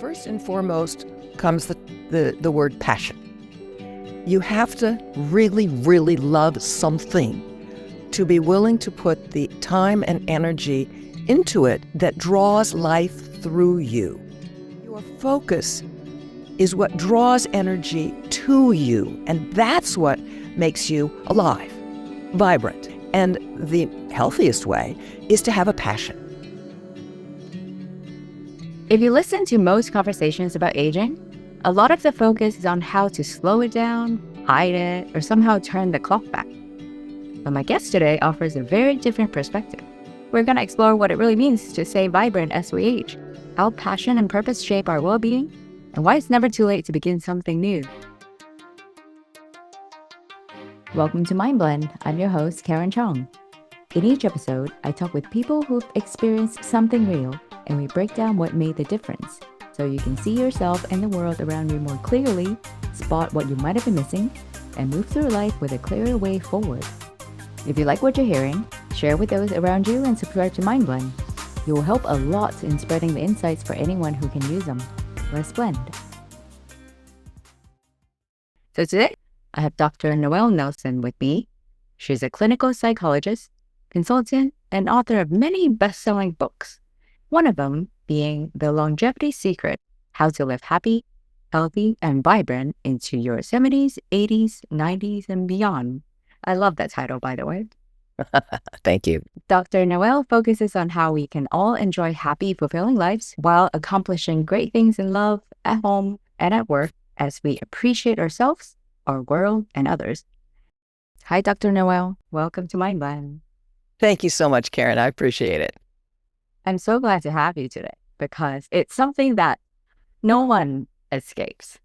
First and foremost comes the word passion. You have to really, really love something to be willing to put the time and energy into it that draws life through you. Your focus is what draws energy to you, and that's what makes you alive, vibrant. And the healthiest way is to have a passion. If you listen to most conversations about aging, a lot of the focus is on how to slow it down, hide it, or somehow turn the clock back. But my guest today offers a very different perspective. We're going to explore what it really means to stay vibrant as we age, how passion and purpose shape our well-being, and why it's never too late to begin something new. Welcome to Mind Blend. I'm your host, Karen Chong. In each episode, I talk with people who've experienced something real, and we break down what made the difference, so you can see yourself and the world around you more clearly, spot what you might have been missing, and move through life with a clearer way forward. If you like what you're hearing, share with those around you and subscribe to Mind Blend. You will help a lot in spreading the insights for anyone who can use them. Let's blend. So today, I have Dr. Noelle Nelson with me. She's a clinical psychologist, consultant, and author of many best-selling books. One of them being The Longevity Secret, How to Live Happy, Healthy, and Vibrant into Your 70s, 80s, 90s, and beyond. I love that title, by the way. Thank you. Dr. Noelle focuses on how we can all enjoy happy, fulfilling lives while accomplishing great things in love, at home, and at work as we appreciate ourselves, our world, and others. Hi, Dr. Noelle. Welcome to Mind Blend. Thank you so much, Karen. I appreciate it. I'm so glad to have you today because it's something that no one escapes,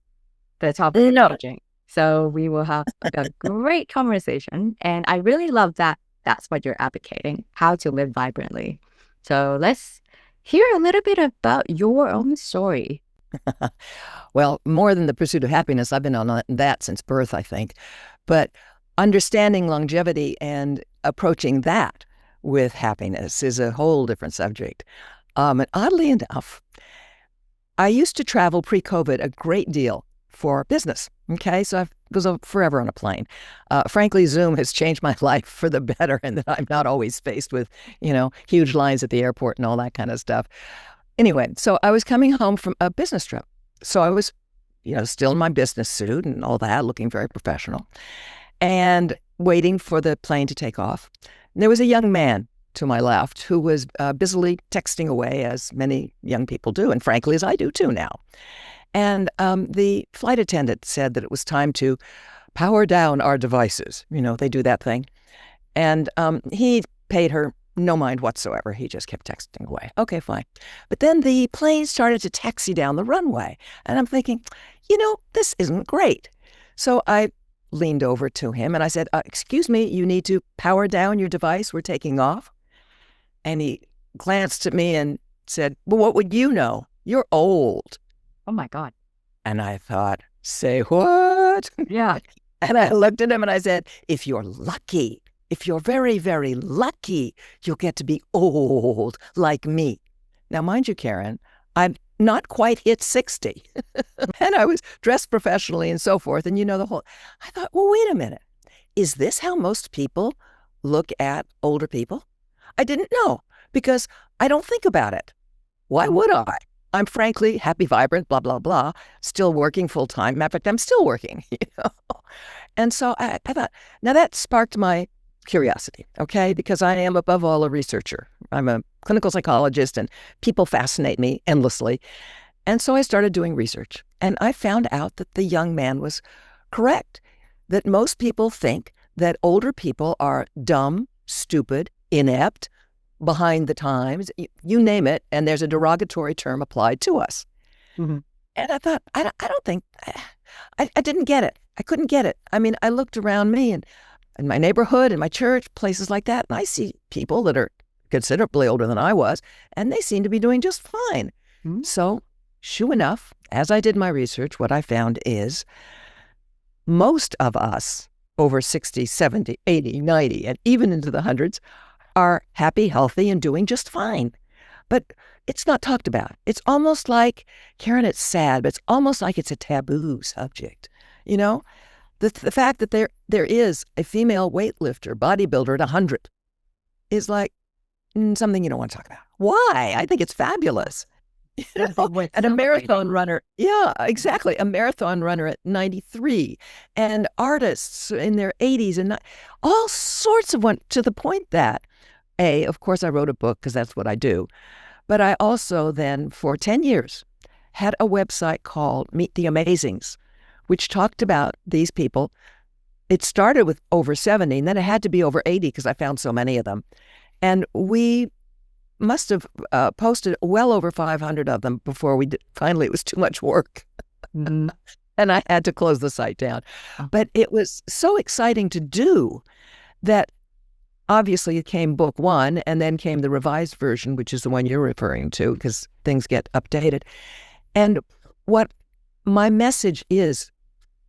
the topic of aging. So we will have a great conversation. And I really love that that's what you're advocating, how to live vibrantly. So let's hear a little bit about your own story. Well, more than the pursuit of happiness, I've been on that since birth, I think. But understanding longevity and approaching that with happiness is a whole different subject. And oddly enough, I used to travel pre-COVID a great deal for business. Okay, so I was forever on a plane. Frankly, Zoom has changed my life for the better, and that I'm not always faced with, huge lines at the airport and all that kind of stuff. Anyway, so I was coming home from a business trip. So I was, still in my business suit and all that, looking very professional, and waiting for the plane to take off. And there was a young man to my left who was busily texting away, as many young people do, and frankly, as I do too now. And the flight attendant said that it was time to power down our devices. They do that thing. And he paid her no mind whatsoever. He just kept texting away. Okay, fine. But then the plane started to taxi down the runway. And I'm thinking, this isn't great. So I leaned over to him and I said, excuse me, you need to power down your device. We're taking off. And he glanced at me and said, well, what would you know? You're old. Oh my God. And I thought, say what? Yeah. And I looked at him and I said, if you're lucky, if you're very, very lucky, you'll get to be old like me. Now, mind you, Karen, I'm not quite hit 60. And I was dressed professionally and so forth. And I thought, well, wait a minute. Is this how most people look at older people? I didn't know because I don't think about it. Why would I? I'm frankly happy, vibrant, blah, blah, blah, still working full time. Matter of fact, I'm still working, And so I thought, now that sparked my curiosity, okay? Because I am above all a researcher. I'm a clinical psychologist and people fascinate me endlessly. And so I started doing research and I found out that the young man was correct, that most people think that older people are dumb, stupid, inept, behind the times, you name it, and there's a derogatory term applied to us. Mm-hmm. And I thought, I don't think, I didn't get it. I couldn't get it. I mean, I looked around me and in my neighborhood, in my church, places like that, and I see people that are considerably older than I was, and they seem to be doing just fine. Mm-hmm. So, sure enough, as I did my research, what I found is most of us over 60, 70, 80, 90, and even into the hundreds are happy, healthy, and doing just fine. But it's not talked about. It's almost like, Karen, it's sad, but it's almost like it's a taboo subject. You know, the fact that there is a female weightlifter, bodybuilder at 100 is like something you don't want to talk about. Why? I think it's fabulous. You know? And a marathon runner, yeah, exactly. A marathon runner at 93, and artists in their 80s, and all sorts of one, to the point that, of course, I wrote a book because that's what I do. But I also then, for 10 years, had a website called Meet the Amazings, which talked about these people. It started with over 70, and then it had to be over 80 because I found so many of them. And we must have posted well over 500 of them before finally, it was too much work. And I had to close the site down. But it was so exciting to do that obviously it came book one, and then came the revised version, which is the one you're referring to, because things get updated. And what my message is,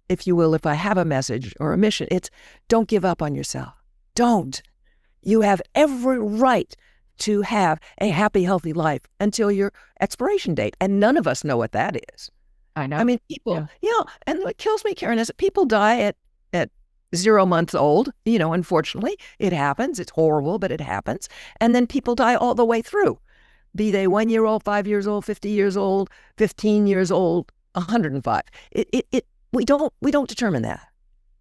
if you will, if I have a message or a mission, it's don't give up on yourself. Don't. You have every right to have a happy, healthy life until your expiration date. And none of us know what that is. I know. I mean, people, and what kills me, Karen, is that people die at 0 months old. You know, unfortunately, it happens. It's horrible, but it happens. And then people die all the way through, be they 1 year old, 5 years old, 50 years old, 15 years old, 105. We don't determine that.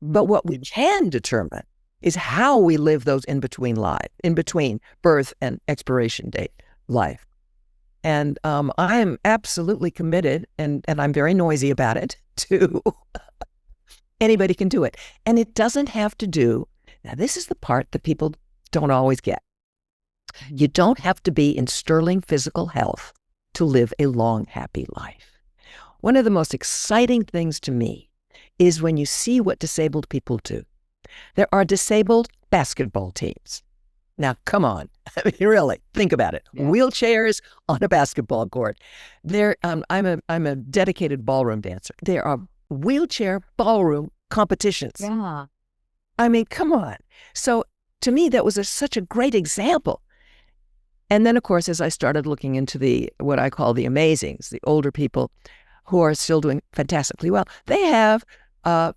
But what we can determine is how we live those in between birth and expiration date life. And I am absolutely committed, and I'm very noisy about it, to anybody can do it. And it doesn't have to do, now this is the part that people don't always get. You don't have to be in sterling physical health to live a long, happy life. One of the most exciting things to me is when you see what disabled people do. There are disabled basketball teams. Now, come on. I mean, really, think about it. Yeah. Wheelchairs on a basketball court. I'm a dedicated ballroom dancer. There are wheelchair ballroom competitions. Yeah. I mean, come on. So to me, that was such a great example. And then, of course, as I started looking into what I call the amazings, the older people who are still doing fantastically well, they have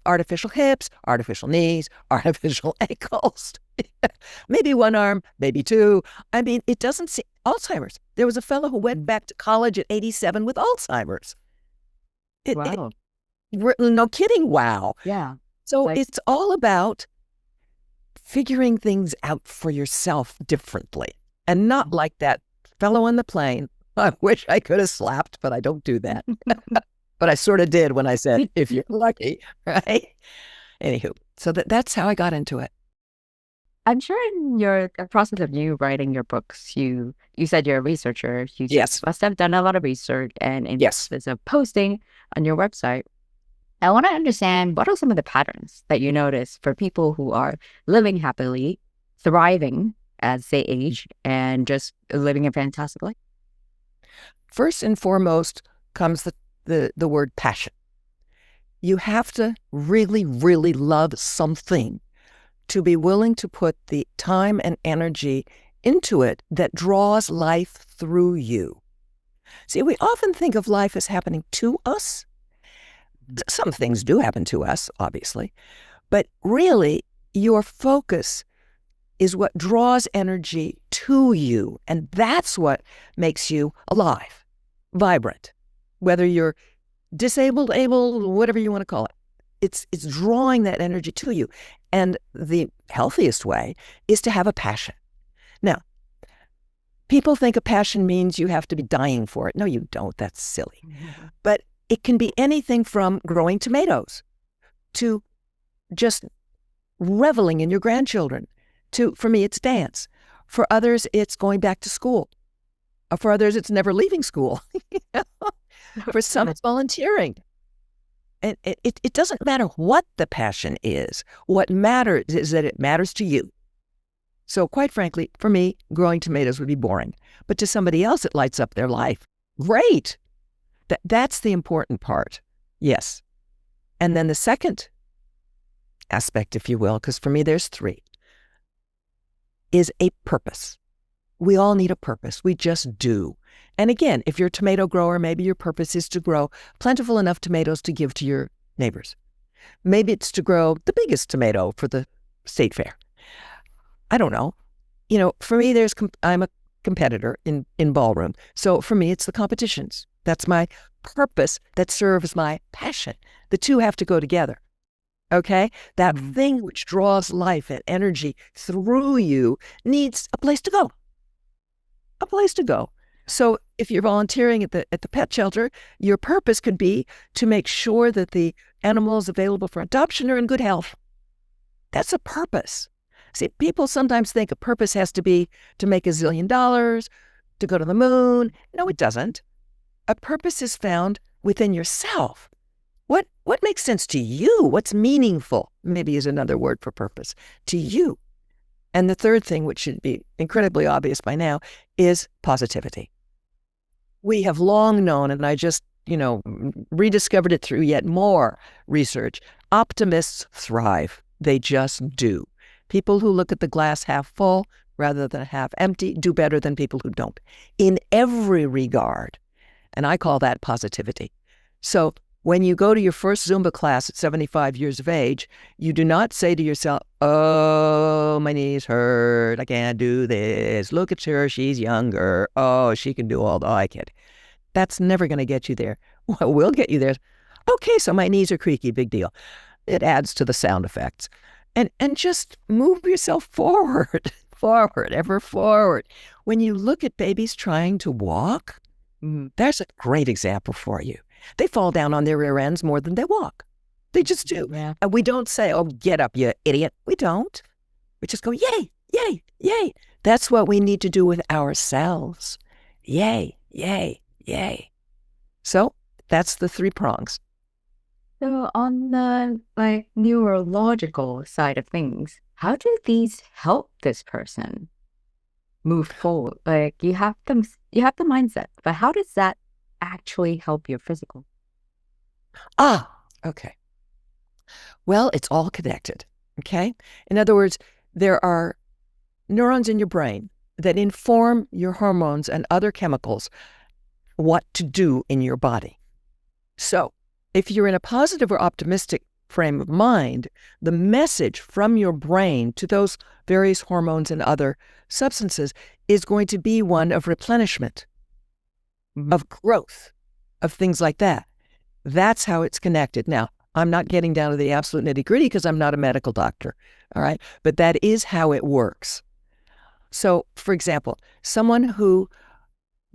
artificial hips, artificial knees, artificial ankles, maybe one arm, maybe two. I mean, it doesn't seem Alzheimer's. There was a fellow who went back to college at 87 with Alzheimer's. Wow. No kidding. Wow. Yeah. So it's all about figuring things out for yourself differently, and not like that fellow on the plane. I wish I could have slapped, but I don't do that. But I sort of did when I said, if you're lucky, right? Anywho, so that's how I got into it. I'm sure in your process of you writing your books, you said you're a researcher. You must have done a lot of research, and there's a posting on your website. I want to understand, what are some of the patterns that you notice for people who are living happily, thriving as they age, and just living a fantastic life? First and foremost comes the word passion. You have to really, really love something to be willing to put the time and energy into it that draws life through you. See, we often think of life as happening to us. Some things do happen to us, obviously, but really your focus is what draws energy to you, and that's what makes you alive, vibrant. Whether you're disabled, able, whatever you want to call it, it's drawing that energy to you. And the healthiest way is to have a passion. Now, people think a passion means you have to be dying for it. No, you don't. That's silly. Mm-hmm. But it can be anything from growing tomatoes to just reveling in your grandchildren. For me, it's dance. For others, it's going back to school. For others, it's never leaving school. For some, it's volunteering. And it doesn't matter what the passion is. What matters is that it matters to you. So quite frankly, for me, growing tomatoes would be boring. But to somebody else, it lights up their life. Great. That's the important part. Yes. And then the second aspect, if you will, because for me there's three, is a purpose. We all need a purpose. We just do. And again, if you're a tomato grower, maybe your purpose is to grow plentiful enough tomatoes to give to your neighbors. Maybe it's to grow the biggest tomato for the state fair. I don't know. For me, I'm a competitor in ballroom. So for me, it's the competitions. That's my purpose that serves my passion. The two have to go together. Okay? That thing which draws life and energy through you needs a place to go. A place to go. So if you're volunteering at the pet shelter, your purpose could be to make sure that the animals available for adoption are in good health. That's a purpose. See, people sometimes think a purpose has to be to make $1 zillion, to go to the moon. No, it doesn't. A purpose is found within yourself. What makes sense to you? What's meaningful, maybe is another word for purpose, to you. And the third thing, which should be incredibly obvious by now, is positivity. We have long known, and I just, rediscovered it through yet more research, optimists thrive. They just do. People who look at the glass half full rather than half empty do better than people who don't, in every regard. And I call that positivity. So when you go to your first Zumba class at 75 years of age, you do not say to yourself, oh, my knees hurt, I can't do this. Look at her, she's younger. Oh, she can do all I can. That's never going to get you there. What will get you there is, okay, so my knees are creaky, big deal. It adds to the sound effects. And just move yourself forward, ever forward. When you look at babies trying to walk, there's a great example for you. They fall down on their rear ends more than they walk. They just do. Yeah. And we don't say, oh, get up, you idiot. We don't. We just go, yay, yay, yay. That's what we need to do with ourselves. Yay, yay, yay. So that's the 3 prongs. So on the neurological side of things, how do these help this person move forward? You have the mindset, but how does that actually help your physical? Okay. Well, it's all connected, okay? In other words, there are neurons in your brain that inform your hormones and other chemicals what to do in your body. So if you're in a positive or optimistic frame of mind, the message from your brain to those various hormones and other substances is going to be one of replenishment, of growth, of things like that. That's how it's connected. Now, I'm not getting down to the absolute nitty-gritty because I'm not a medical doctor, all right? But that is how it works. So, for example, someone who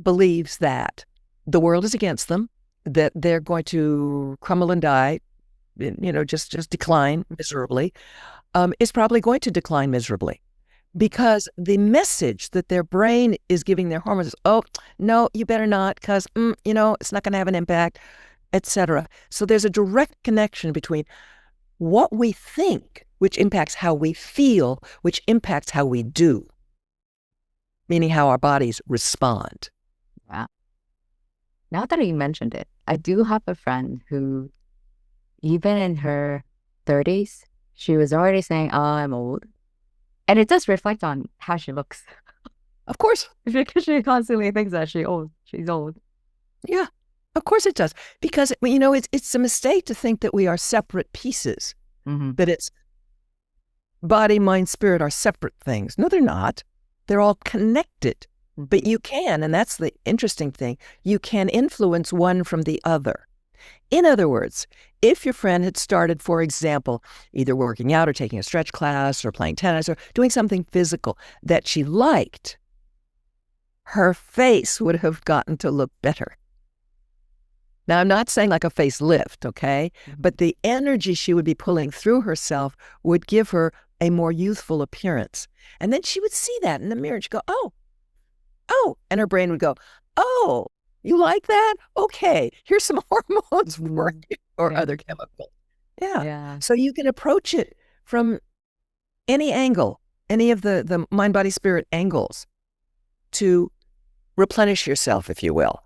believes that the world is against them, that they're going to crumble and die, just decline miserably, is probably going to decline miserably because the message that their brain is giving their hormones is, oh, no, you better not because, it's not going to have an impact, etc. So there's a direct connection between what we think, which impacts how we feel, which impacts how we do, meaning how our bodies respond. Wow. Now that you mentioned it, I do have a friend who, even in her 30s, she was already saying, oh, I'm old. And it does reflect on how she looks. Of course. Because she constantly thinks that she's old. Yeah, of course it does. Because, it's a mistake to think that we are separate pieces, that it's body, mind, spirit are separate things. No, they're not. They're all connected. But you can, and that's the interesting thing, you can influence one from the other. In other words, if your friend had started, for example, either working out or taking a stretch class or playing tennis or doing something physical that she liked, her face would have gotten to look better. Now, I'm not saying like a facelift, okay? But the energy she would be pulling through herself would give her a more youthful appearance. And then she would see that in the mirror and she'd go, oh, and her brain would go, oh, you like that? Okay, here's some hormones for you, or other chemicals. Yeah. So you can approach it from any angle, any of the mind, body, spirit angles to replenish yourself, if you will.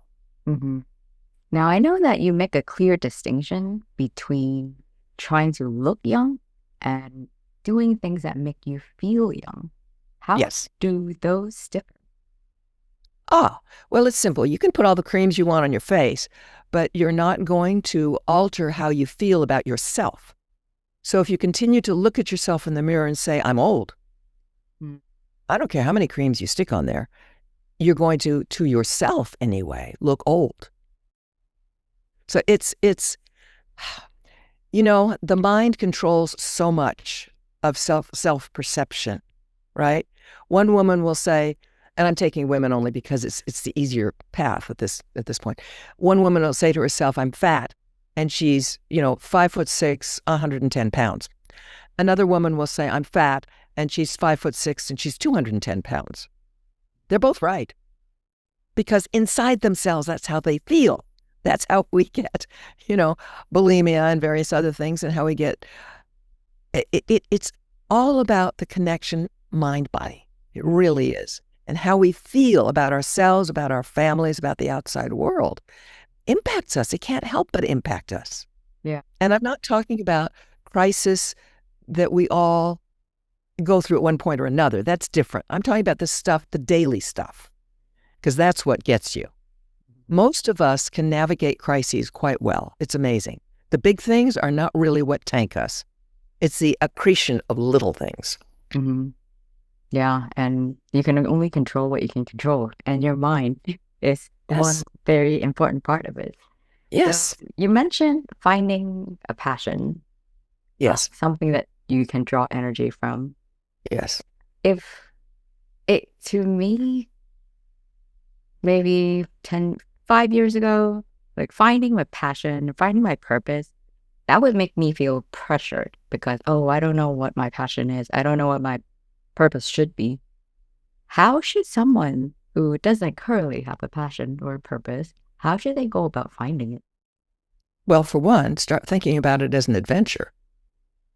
Now, I know that you make a clear distinction between trying to look young and doing things that make you feel young. How Yes. do those differ? Ah, well, it's simple. You can put all the creams you want on your face, but you're not going to alter how you feel about yourself. So if you continue to look at yourself in the mirror and say, I'm old, I don't care how many creams you stick on there, you're going to yourself anyway, look old. So it's the mind controls so much of self-perception, right? One woman will say, and I'm taking women only because it's the easier path at this point. One woman will say to herself, I'm fat, and she's, 5'6", 110 pounds. Another woman will say, I'm fat, and she's 5'6", and she's 210 pounds. They're both right. Because inside themselves, that's how they feel. That's how we get, bulimia and various other things, and how we get, it's all about the connection mind-body. It really is. And how we feel about ourselves, about our families, about the outside world impacts us. It can't help but impact us. Yeah. And I'm not talking about crisis that we all go through at one point or another. That's different. I'm talking about the stuff, the daily stuff, because that's what gets you. Most of us can navigate crises quite well. It's amazing. The big things are not really what tank us. It's the accretion of little things. Mm-hmm. Yeah, and you can only control what you can control, and your mind is one very important part of it. Yes. So you mentioned finding a passion. Yes. Something that you can draw energy from. Yes. To me, maybe 5 years ago, like finding my passion, finding my purpose, that would make me feel pressured because, I don't know what my passion is. I don't know what my purpose should be. How should someone who doesn't currently have a passion or a purpose, how should they go about finding it? Well, for one, start thinking about it as an adventure,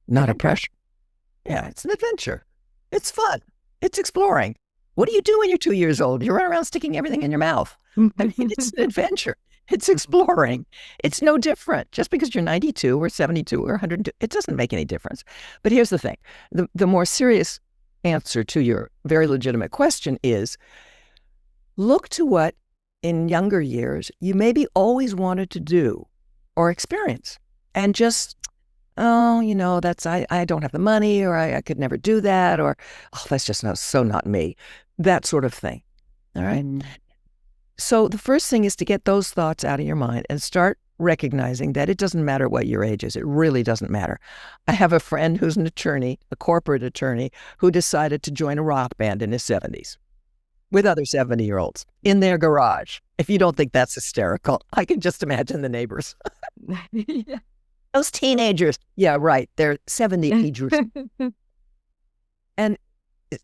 not a pressure. Yeah, it's an adventure. It's fun. It's exploring. What do you do when you're 2 years old? You run around sticking everything in your mouth. I mean, it's an adventure. It's exploring. It's no different. Just because you're 92 or 72 or 102, it doesn't make any difference. But here's the thing. The more serious answer to your very legitimate question is, look to what in younger years you maybe always wanted to do or experience, and just, that's, I don't have the money, or I could never do that, or, that's just so not me, that sort of thing. All right. So the first thing is to get those thoughts out of your mind and start recognizing that it doesn't matter what your age is. It really doesn't matter. I have a friend who's an attorney, a corporate attorney, who decided to join a rock band in his 70s with other 70-year-olds in their garage. If you don't think that's hysterical, I can just imagine the neighbors. Yeah. Those teenagers. Yeah, right. They're 70-agers. And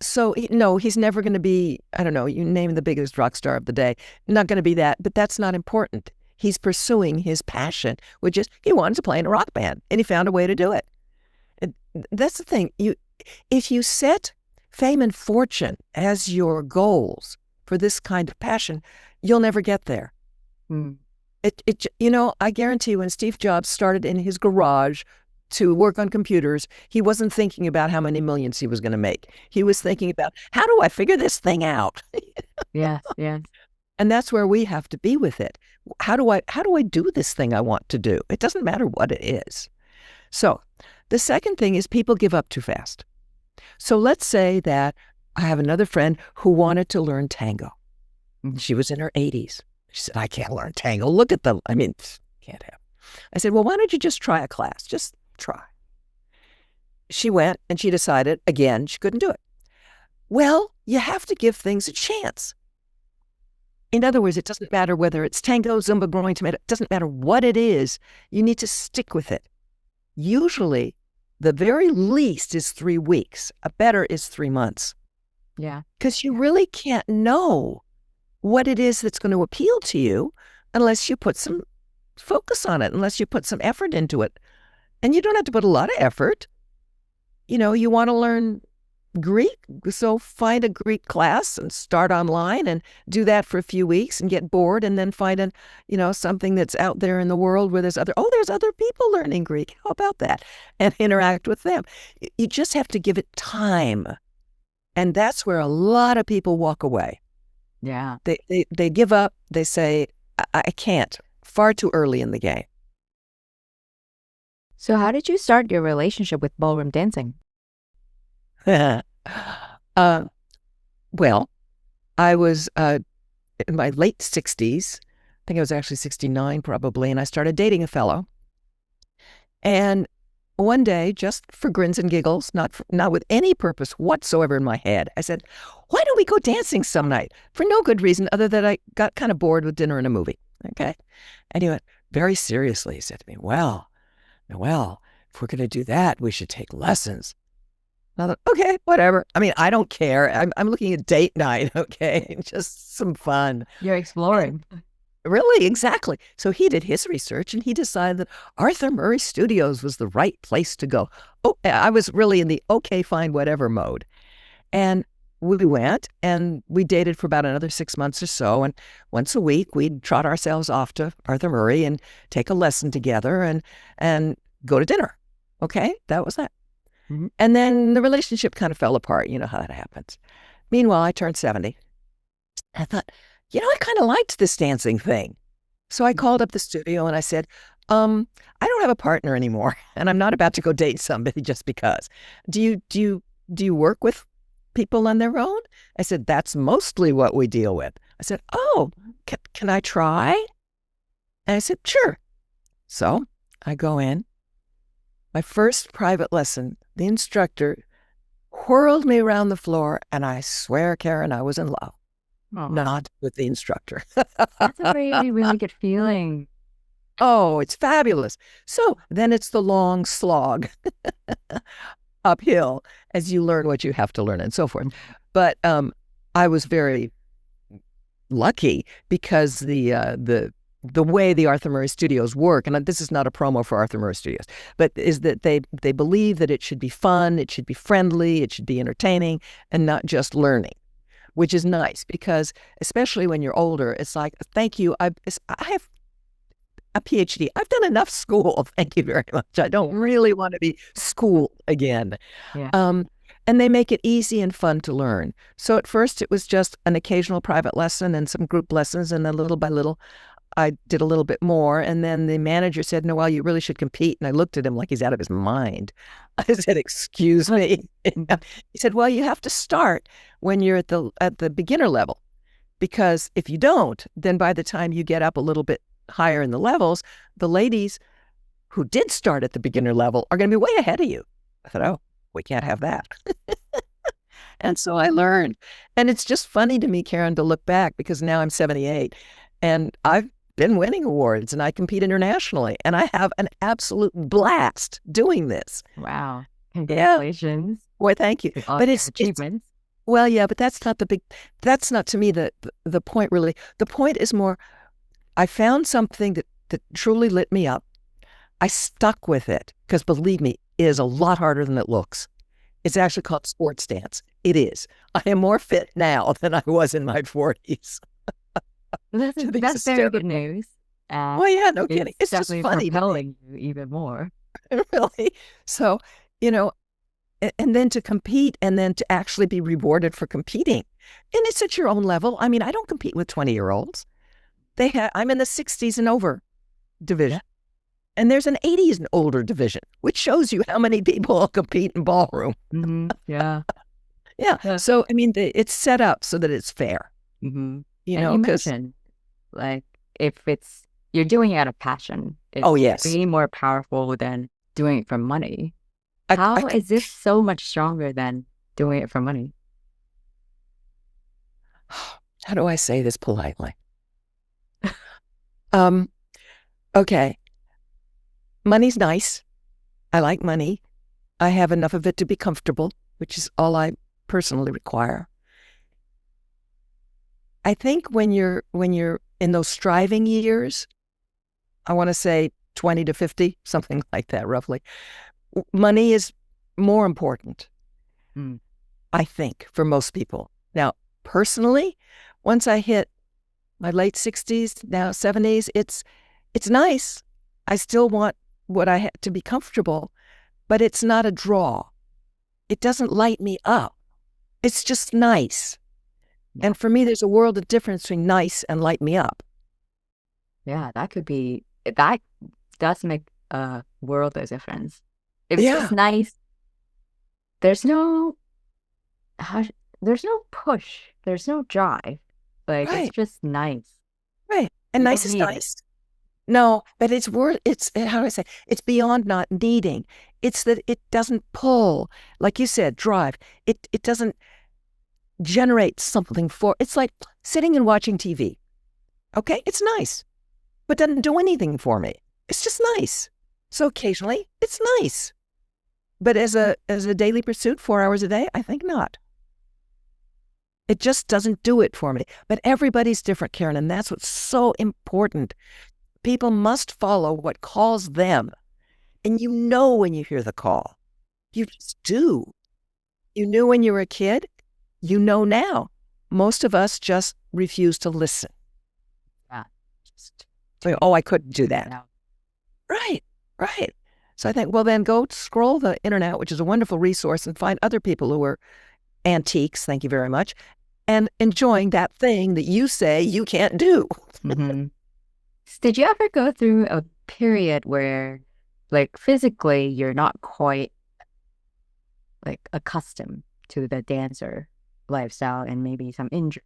so, no, he's never going to be, I don't know, you name the biggest rock star of the day. Not going to be that, but that's not important. He's pursuing his passion, which is he wanted to play in a rock band, and he found a way to do it. And that's the thing. If you set fame and fortune as your goals for this kind of passion, you'll never get there. I guarantee when Steve Jobs started in his garage to work on computers, he wasn't thinking about how many millions he was going to make. He was thinking about, how do I figure this thing out? Yes. And that's where we have to be with it. How do I do this thing I want to do? It doesn't matter what it is. So the second thing is people give up too fast. So let's say that I have another friend who wanted to learn tango. She was in her 80s. She said, I can't learn tango. Look at them. I mean, can't have. I said, well, why don't you just try a class? Just try. She went and she decided, again, she couldn't do it. Well, you have to give things a chance. In other words, it doesn't matter whether it's tango, Zumba, growing tomato. It doesn't matter what it is. You need to stick with it. Usually, the very least is 3 weeks. A better is 3 months. Yeah. Because you really can't know what it is that's going to appeal to you unless you put some focus on it, unless you put some effort into it. And you don't have to put a lot of effort. You want to learn Greek, so find a Greek class and start online and do that for a few weeks and get bored, and then find something that's out there in the world where there's other people learning Greek. How about that? And interact with them. You just have to give it time. And that's where a lot of people walk away. Yeah. They give up. They say, I can't. Far too early in the game. So how did you start your relationship with ballroom dancing? uh, well, I was in my late 60s. I think I was actually 69 probably, and I started dating a fellow. And one day, just for grins and giggles, not with any purpose whatsoever in my head, I said, "Why don't we go dancing some night?" For no good reason other than I got kind of bored with dinner and a movie. Okay. And he went, very seriously, he said to me, "Well, Noelle, if we're going to do that, we should take lessons." And I thought, okay, whatever. I mean, I don't care. I'm looking at date night, okay? Just some fun. You're exploring. Really, exactly. So he did his research and he decided that Arthur Murray Studios was the right place to go. Oh, I was really in the okay, fine, whatever mode. And we went and we dated for about another 6 months or so. And once a week, we'd trot ourselves off to Arthur Murray and take a lesson together and go to dinner. Okay, that was that. Mm-hmm. And then the relationship kind of fell apart. You know how that happens. Meanwhile, I turned 70. I thought, I kind of liked this dancing thing. So I called up the studio and I said, I don't have a partner anymore, and I'm not about to go date somebody just because. Do you work with people on their own? I said, that's mostly what we deal with. I said, oh, can I try? And I said, sure. So I go in. My first private lesson, the instructor whirled me around the floor, and I swear, Karen, I was in love. Oh, Not with the instructor. that's a really, really good feeling. Oh, it's fabulous. So then it's the long slog uphill as you learn what you have to learn and so forth. But I was very lucky because the way the Arthur Murray Studios work, and this is not a promo for Arthur Murray Studios, but is that they believe that it should be fun, it should be friendly, it should be entertaining, and not just learning, which is nice because especially when you're older, it's like, thank you, I have a PhD. I've done enough school. Thank you very much. I don't really want to be schooled again. Yeah. And they make it easy and fun to learn. So at first it was just an occasional private lesson and some group lessons, and then little by little, I did a little bit more. And then the manager said, "Noelle, you really should compete." And I looked at him like he's out of his mind. I said, "Excuse me." He said, "Well, you have to start when you're at the beginner level, because if you don't, then by the time you get up a little bit higher in the levels, the ladies who did start at the beginner level are going to be way ahead of you." I thought, oh, we can't have that. And so I learned. And it's just funny to me, Karen, to look back because now I'm 78 and I've been winning awards and I compete internationally and I have an absolute blast doing this. Wow. Congratulations. Boy, thank you. But it's achievements. Well, yeah, but that's not to me the point really. The point is more, I found something that truly lit me up. I stuck with it because believe me, it is a lot harder than it looks. It's actually called sports dance. It is. I am more fit now than I was in my 40s. That's very good news. Well, yeah, no kidding. It's just funny. Propelling you even more. Really. So, and then to compete and then to actually be rewarded for competing. And it's at your own level. I mean, I don't compete with 20-year-olds. I'm in the 60s and over division. And there's an 80s and older division, which shows you how many people compete in ballroom. Mm-hmm. Yeah. Yeah. So, I mean, it's set up so that it's fair. Mm-hmm. You mentioned, like, if you're doing it out of passion, it's way more powerful than doing it for money. How is this so much stronger than doing it for money? How do I say this politely? Okay. Money's nice. I like money. I have enough of it to be comfortable, which is all I personally require. I think when you're in those striving years, I want to say 20 to 50, something like that, roughly, money is more important, I think, for most people. Now, personally, once I hit my late 60s, now 70s, it's nice. I still want what I had to be comfortable, but it's not a draw. It doesn't light me up. It's just nice. Yeah. And for me, there's a world of difference between nice and light me up. Yeah, that does make a world of difference. If it's just Yeah, nice, there's no how, there's no push, there's no drive. Like it's right, just nice. right. And You nice don't is need it. nice. No, but it's how do I say? It's beyond not needing. It's that it doesn't pull, like you said, drive. It doesn't generate something for. It's like sitting and watching TV. Okay, it's nice, but doesn't do anything for me. It's just nice. So occasionally, it's nice. But as a daily pursuit, 4 hours a day, I think not. It just doesn't do it for me. But everybody's different, Karen, and that's what's so important. People must follow what calls them. And you know when you hear the call. You just do. You knew when you were a kid. You know now. Most of us just refuse to listen. Yeah. Just Oh, I couldn't do tune it that. out. Right, right. So I think, well, then go scroll the internet, which is a wonderful resource, and find other people who are antiques, thank you very much, and enjoying that thing that you say you can't do. Mhm. Did you ever go through a period where, like, physically you're not quite like accustomed to the dancer lifestyle and maybe some injury?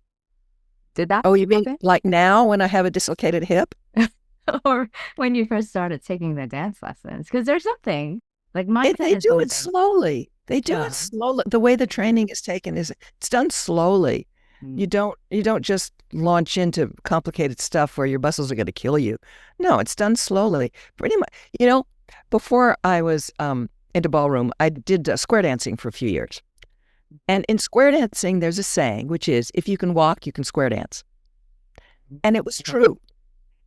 Did that Oh, you mean happen? like now when I have a dislocated hip? Or when you first started taking the dance lessons? Because there's something like mindset They is do one it thing. slowly. They do it Yeah. slowly. The way the training is taken is it's done slowly. Mm. You don't just launch into complicated stuff where your muscles are going to kill you. No, it's done slowly. Pretty much, before I was into ballroom, I did square dancing for a few years. And in square dancing, there's a saying, which is, if you can walk, you can square dance. And it was true.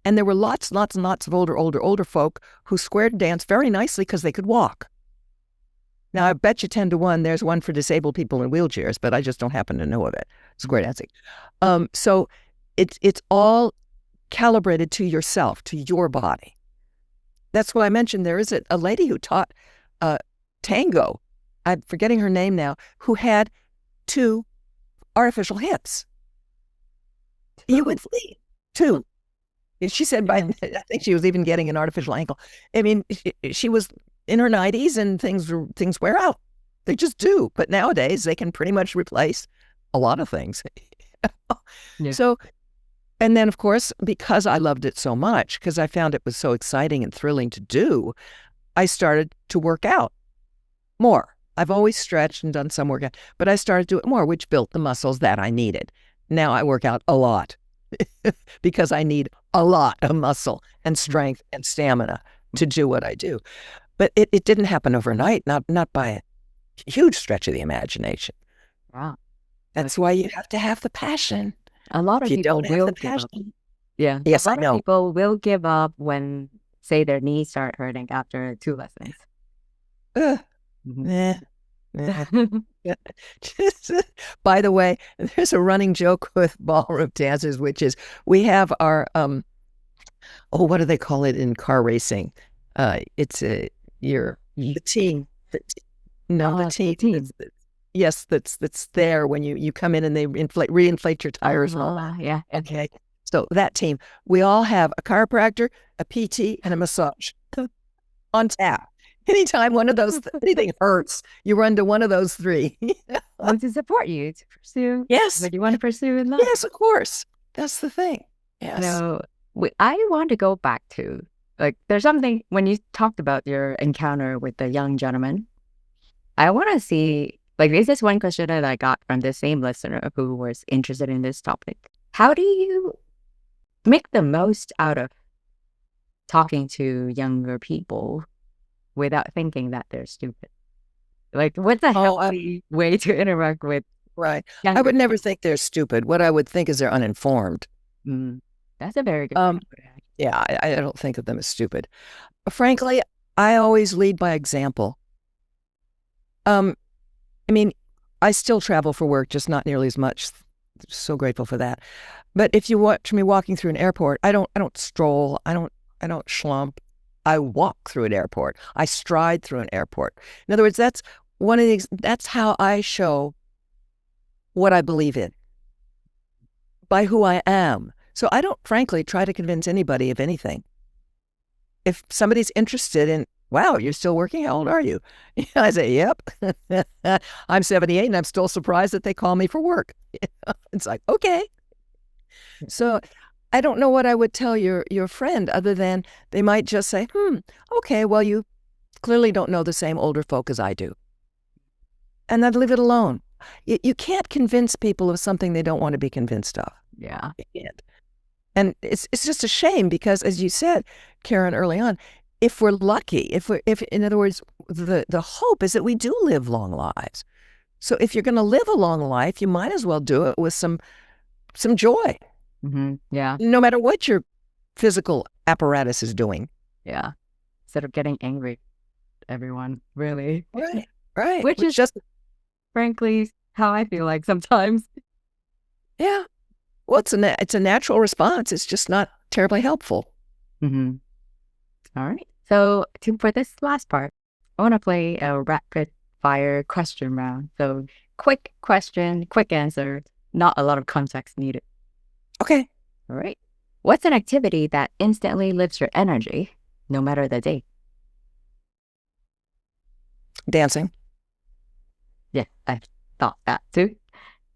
And there were lots and lots of older folk who squared dance very nicely because they could walk. Now, I bet you 10 to 1, there's one for disabled people in wheelchairs, but I just don't happen to know of it, square dancing. So it's all calibrated to yourself, to your body. That's why I mentioned there is a lady who taught tango, I'm forgetting her name now, who had 2 artificial hips. You would think 2. And she said by, I think she was even getting an artificial ankle. I mean, she was in her 90s and things wear out. They just do. But nowadays they can pretty much replace a lot of things. Yeah. So, and then of course, because I loved it so much, because I found it was so exciting and thrilling to do, I started to work out more. I've always stretched and done some workout, but I started to do it more, which built the muscles that I needed. Now I work out a lot because I need a lot of muscle and strength and stamina to do what I do. But it didn't happen overnight, not by a huge stretch of the imagination. Wow. That's why you have to have the passion. A lot If of you people don't have will the give up. passion, Yeah. yes, A I lot of know. people will give up when, say, their knees start hurting after 2 lessons. Ugh, Mhm. eh, eh. By the way, there's a running joke with ballroom dancers, which is we have our what do they call it in car racing? It's the team. No, the Oh, the team. team. Yes, that's there when you come in and they reinflate your tires and all that. Yeah. Okay, so that team, we all have a chiropractor, a PT, and a massage on tap. Anytime one of those anything hurts, you run to one of those 3. Well, to support you to pursue Yes, what you want to pursue in life. yes, of course. That's the thing. Yes. So I want to go back to, like, there's something when you talked about your encounter with the young gentleman. I want to see, like, this is one question that I got from the same listener who was interested in this topic. How do you make the most out of talking to younger people without thinking that they're stupid? Like, what's a Oh, healthy way to interact with right. I younger would never people? think they're stupid. What I would think is they're uninformed. Mm, that's a very good way Um, to put it, actually. yeah, I don't think of them as stupid. Frankly, I always lead by example. I mean, I still travel for work, just not nearly as much. So grateful for that. But if you watch me walking through an airport, I don't stroll. I don't schlump. I walk through an airport. I stride through an airport. In other words, that's how I show what I believe in. by who I am. So I don't, frankly, try to convince anybody of anything. If somebody's interested in, wow, you're still working? How old are you? I say, yep. I'm 78 and I'm still surprised that they call me for work. It's like, okay. So I don't know what I would tell your friend other than they might just say, okay, well, you clearly don't know the same older folk as I do. And I'd leave it alone. You can't convince people of something they don't want to be convinced of. Yeah. You can't. And it's just a shame because, as you said, Karen, early on, if we're lucky, if in other words, the hope is that we do live long lives. So if you're going to live a long life, you might as well do it with some joy. Yeah. No matter what your physical apparatus is doing. Yeah. Instead of getting angry at everyone, really. Right. Which is just, frankly, how I feel like sometimes. Yeah. Well, it's a natural response. It's just not terribly helpful. All right. So for this last part, I want to play a rapid fire question round. So quick question, quick answer, not a lot of context needed. Okay. All right. What's an activity that instantly lifts your energy, no matter the day? Dancing. Yeah, I thought that too.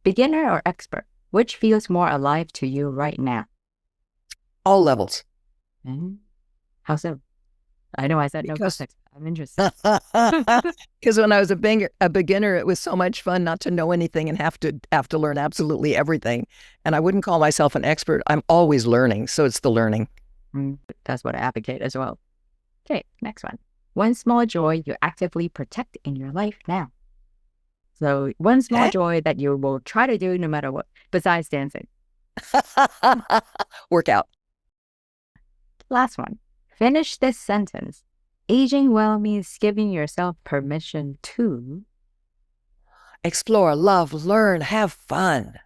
Beginner or expert? Which feels more alive to you right now? All levels. How so? I know I said no context. I'm interested. Because when I was a beginner, it was so much fun not to know anything and have to learn absolutely everything. And I wouldn't call myself an expert. I'm always learning. So it's the learning. That's what I advocate as well. Okay, next one. One small joy you actively protect in your life now. So one small joy that you will try to do no matter what, besides dancing. Workout. Last one. Finish this sentence. Aging well means giving yourself permission to explore, love, learn, have fun.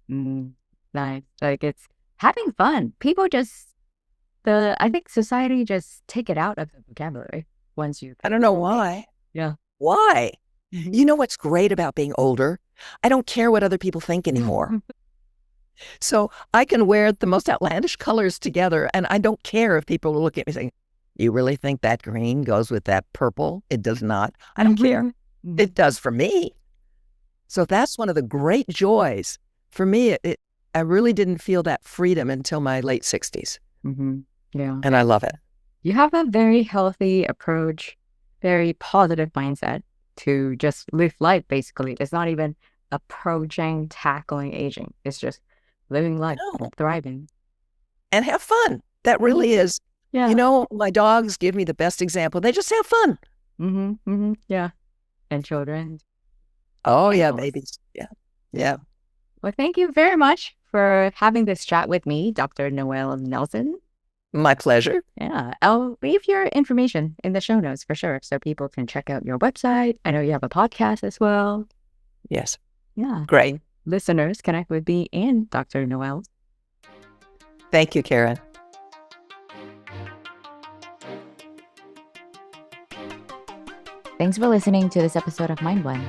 Nice. Like it's having fun. People I think society just take it out of the vocabulary once you. I don't know why. Yeah. Why? You know what's great about being older? I don't care what other people think anymore. So I can wear the most outlandish colors together, and I don't care if people look at me saying, you really think that green goes with that purple? It does not. I don't care. It does for me. So that's one of the great joys. For me, I really didn't feel that freedom until my late 60s. Yeah. And I love it. You have a very healthy approach, very positive mindset to just live life, basically. It's not even approaching, tackling aging. It's just living life, thriving. And have fun. That really is. Yeah. You know, my dogs give me the best example. They just have fun. Yeah. And children. Oh, yeah, babies. Yeah. Well, thank you very much for having this chat with me, Dr. Noelle Nelson. My pleasure. Yeah. I'll leave your information in the show notes for sure, so people can check out your website. I know you have a podcast as well. Yes. Yeah. Great. Listeners, connect with me and Dr. Noelle. Thank you, Karen. Thanks for listening to this episode of Mind Blend.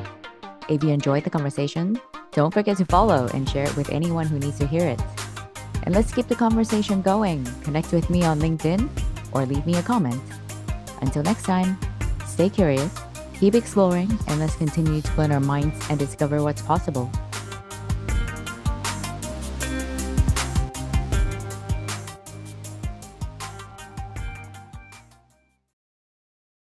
If you enjoyed the conversation, don't forget to follow and share it with anyone who needs to hear it. And let's keep the conversation going. Connect with me on LinkedIn or leave me a comment. Until next time, stay curious, keep exploring, and let's continue to blend our minds and discover what's possible.